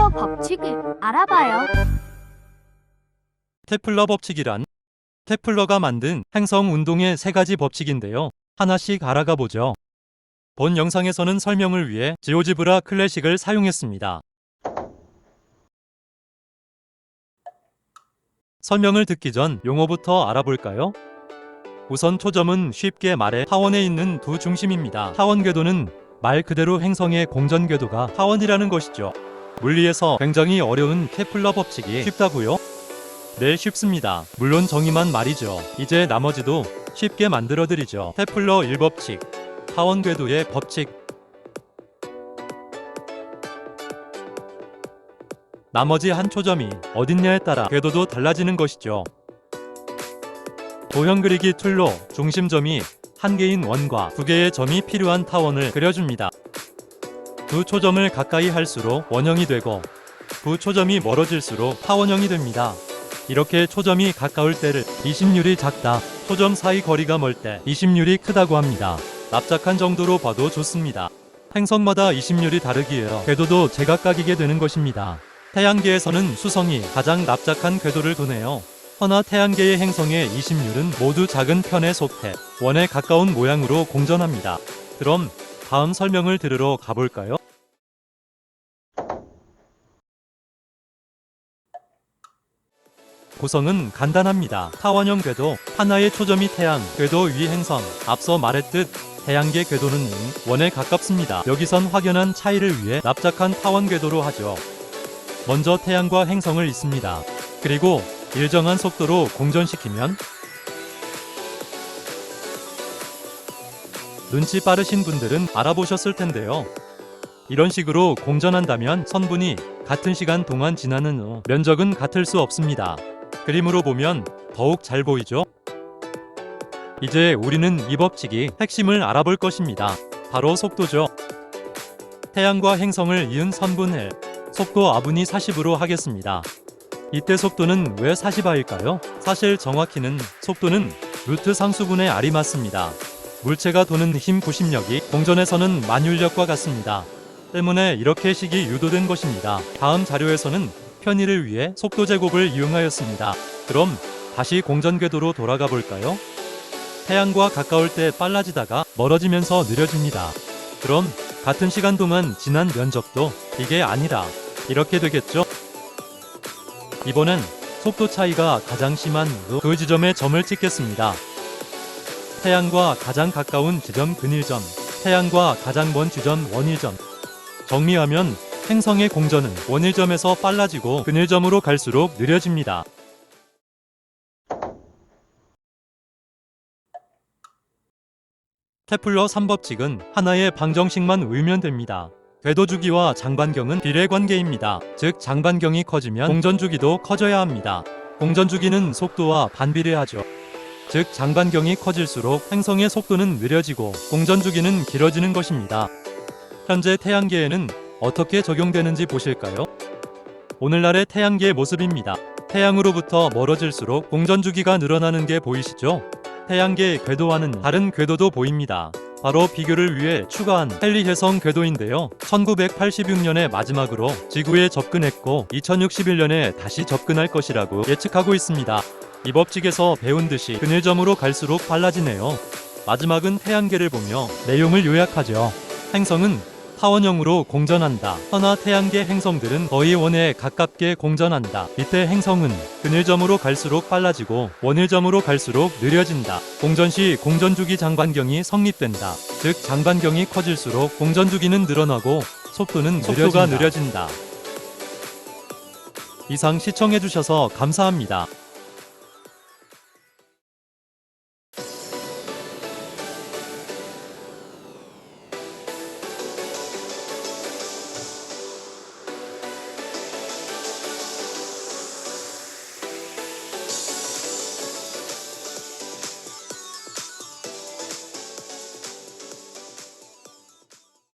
테플러 법칙을 알아봐요. 테플러 법칙이란 테플러가 만든 행성 운동의 3가지 법칙인데요. 하나씩 알아가 보죠. 본 영상에서는 설명을 위해 지오지브라 클래식을 사용했습니다. 설명을 듣기 전 용어부터 알아볼까요? 우선 초점은 쉽게 말해 타원에 있는 두 중심입니다. 타원 궤도는 말 그대로 행성의 공전 궤도가 타원이라는 것이죠. 물리에서 굉장히 어려운 테플러 법칙이 쉽다고요? 네, 쉽습니다. 물론 정의만 말이죠. 이제 나머지도 쉽게 만들어드리죠. 테플러 1법칙, 타원 궤도의 법칙. 나머지 한 초점이 어딨냐에 따라 궤도도 달라지는 것이죠. 도형 그리기 툴로 중심점이 한 개인 원과 두 개의 점이 필요한 타원을 그려줍니다. 두 초점을 가까이 할수록 원형이 되고 두 초점이 멀어질수록 타원형이 됩니다. 이렇게 초점이 가까울 때를 이심률이 작다, 초점 사이 거리가 멀 때 이심률이 크다고 합니다. 납작한 정도로 봐도 좋습니다. 행성마다 이심률이 다르기에 궤도도 제각각이게 되는 것입니다. 태양계에서는 수성이 가장 납작한 궤도를 도네요. 허나 태양계의 행성의 이심률은 모두 작은 편에 속해 원에 가까운 모양으로 공전합니다. 그럼 다음 설명을 들으러 가볼까요? 구성은 간단합니다. 타원형 궤도, 하나의 초점이 태양, 궤도 위 행성. 앞서 말했듯 태양계 궤도는 원에 가깝습니다. 여기선 확연한 차이를 위해 납작한 타원 궤도로 하죠. 먼저 태양과 행성을 잇습니다. 그리고 일정한 속도로 공전시키면 눈치 빠르신 분들은 알아보셨을 텐데요. 이런 식으로 공전한다면 선분이 같은 시간 동안 지나는 후 면적은 같을 수 없습니다. 그림으로 보면 더욱 잘 보이죠? 이제 우리는 이 법칙이 핵심을 알아볼 것입니다. 바로 속도죠. 태양과 행성을 이은 선분을 속도 아분이 40으로 하겠습니다. 이때 속도는 왜 40R일까요? 사실 정확히는 속도는 루트 상수분의 R이 맞습니다. 물체가 도는 힘 구심력이 공전에서는 만율력과 같습니다. 때문에 이렇게 식이 유도된 것입니다. 다음 자료에서는 편의를 위해 속도 제곱을 이용하였습니다. 그럼 다시 공전 궤도로 돌아가 볼까요? 태양과 가까울 때 빨라지다가 멀어지면서 느려집니다. 그럼 같은 시간 동안 지난 면적도 이게 아니라 이렇게 되겠죠? 이번엔 속도 차이가 가장 심한 그 지점에 점을 찍겠습니다. 태양과 가장 가까운 지점 근일점, 태양과 가장 먼 지점 원일점. 정리하면 행성의 공전은 원일점에서 빨라지고 근일점으로 갈수록 느려집니다. 테플러 3법칙은 하나의 방정식만 외우면 됩니다. 궤도 주기와 장반경은 비례 관계입니다. 즉 장반경이 커지면 공전 주기도 커져야 합니다. 공전 주기는 속도와 반비례하죠. 즉 장반경이 커질수록 행성의 속도는 느려지고 공전 주기는 길어지는 것입니다. 현재 태양계에는 어떻게 적용되는지 보실까요? 오늘날의 태양계의 모습입니다. 태양으로부터 멀어질수록 공전 주기가 늘어나는 게 보이시죠? 태양계의 궤도와는 다른 궤도도 보입니다. 바로 비교를 위해 추가한 헨리 해성 궤도인데요. 1986년에 마지막으로 지구에 접근했고 2061년에 다시 접근할 것이라고 예측하고 있습니다. 이 법칙에서 배운 듯이 근일점으로 갈수록 빨라지네요. 마지막은 태양계를 보며 내용을 요약하죠. 행성은 타원형으로 공전한다. 허나 태양계 행성들은 거의 원에 가깝게 공전한다. 이때 행성은 근일점으로 갈수록 빨라지고 원일점으로 갈수록 느려진다. 공전 시 공전주기 장반경이 성립된다. 즉 장반경이 커질수록 공전주기는 늘어나고 속도가 느려진다. 이상 시청해주셔서 감사합니다.